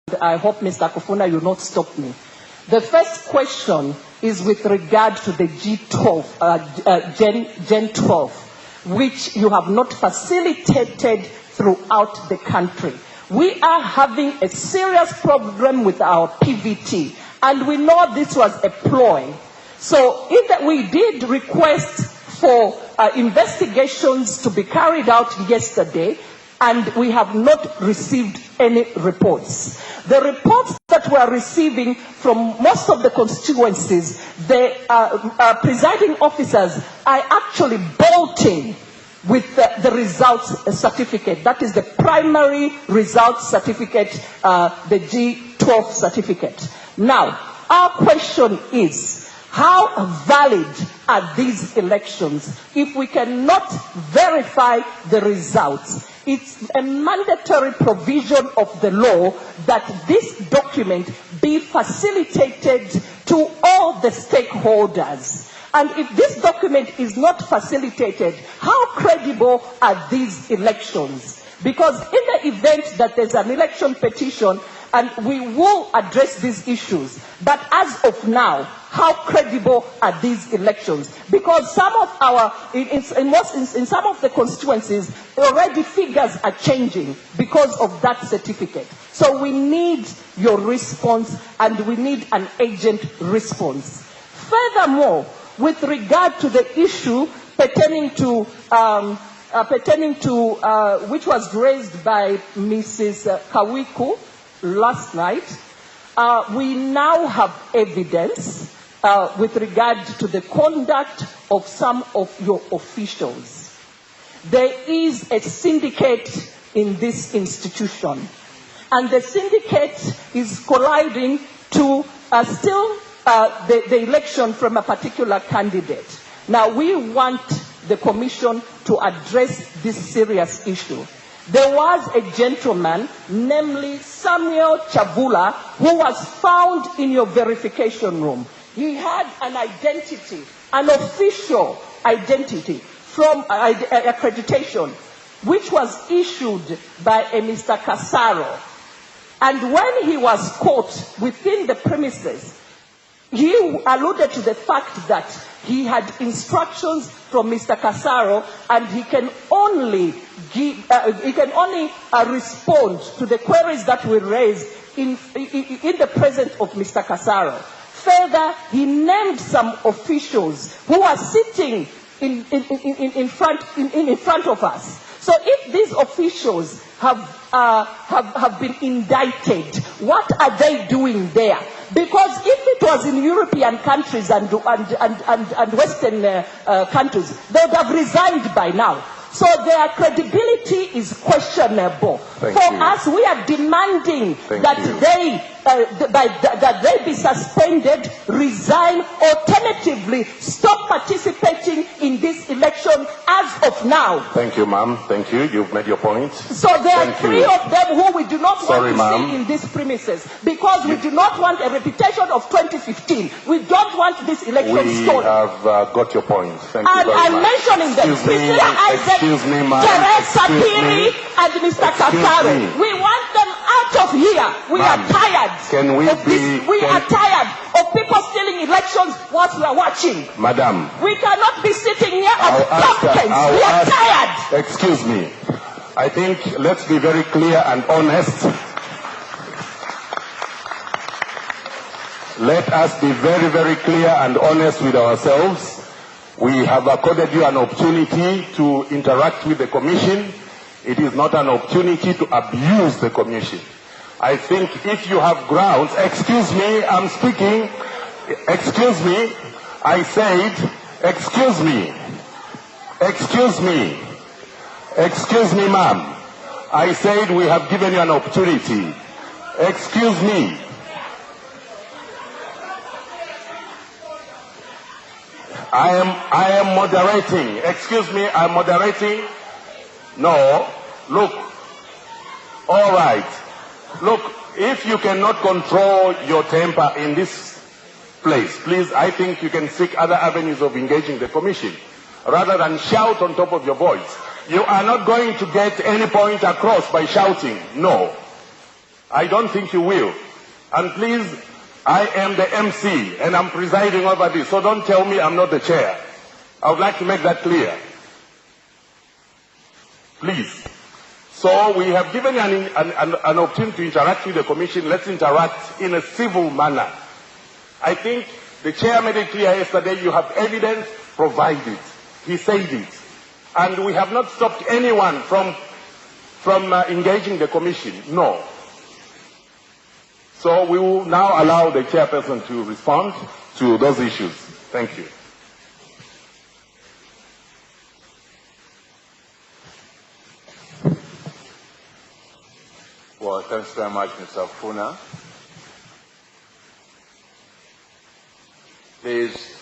I hope, Mr. Kufuna, you will not stop me. The first question is with regard to the Gen 12, which you have not facilitated throughout the country. We are having a serious problem with our PVT, and we know this was a ploy. So we did request for investigations to be carried out yesterday, and we have not received any reports. The reports that we are receiving from most of the constituencies, the presiding officers are actually bolting with the results certificate. That is the primary results certificate, the G12 certificate. Now, our question is, how valid are these elections if we cannot verify the results? It's a mandatory provision of the law that this document be facilitated to all the stakeholders. And if this document is not facilitated, how credible are these elections? Because in the event that there's an election petition, and we will address these issues, but as of now, how credible are these elections? Because some of our, in some of the constituencies, already figures are changing because of that certificate. So we need your response, and we need an agent response. Furthermore, with regard to the issue pertaining to which was raised by Mrs. Kawiku last night, we now have evidence with regard to the conduct of some of your officials. There is a syndicate in this institution, and the syndicate is colliding to steal the election from a particular candidate. Now, we want the Commission to address this serious issue. There was a gentleman, namely Samuel Chavula, who was found in your verification room. He had an identity, an official identity from accreditation, which was issued by a Mr. Casaro. And when he was caught within the premises, he alluded to the fact that he had instructions from Mr. Casaro, and he can only respond to the queries that were raised in the presence of Mr. Casaro. Further, he named some officials who are sitting in front of us. So if these officials have been indicted, what are they doing there? Because if it was in European countries and Western countries, they would have resigned by now. So their credibility is questionable. For us, we are demanding that they be suspended, resign, alternatively stop participating in this election as of now. Thank you, ma'am. Thank you. You've made your point. So there are three of them who we do not want to see in these premises, because we do not want a reputation of 2015. We don't want this election stolen. We have got your point. Thank you very much. I'm mentioning them. Excuse me, ma'am. Teresa Piri and Mr. Casaro. We want them out of here. We are tired. We are tired of people stealing elections whilst we are watching. Madam. We cannot be sitting here as pumpkins. We are tired. Excuse me. I think let's be very clear and honest. Let us be very, very clear and honest with ourselves. We have accorded you an opportunity to interact with the Commission. It is not an opportunity to abuse the Commission. I think if you have grounds, excuse me, I'm speaking, excuse me, I said, excuse me, ma'am. I said we have given you an opportunity. Excuse me. I am moderating. Excuse me, I'm moderating. No, look. All right. Look, if you cannot control your temper in this place, please, I think you can seek other avenues of engaging the Commission rather than shout on top of your voice. You are not going to get any point across by shouting. No. I don't think you will. And please, I am the MC and I'm presiding over this, so don't tell me I'm not the chair. I would like to make that clear. Please. So we have given an opportunity to interact with the Commission. Let's interact in a civil manner. I think the chair made it clear yesterday, you have evidence, provide it. He said it. And we have not stopped anyone from engaging the Commission. No. So we will now allow the chairperson to respond to those issues. Thank you. Well, thanks very much, Mr. Funa. Please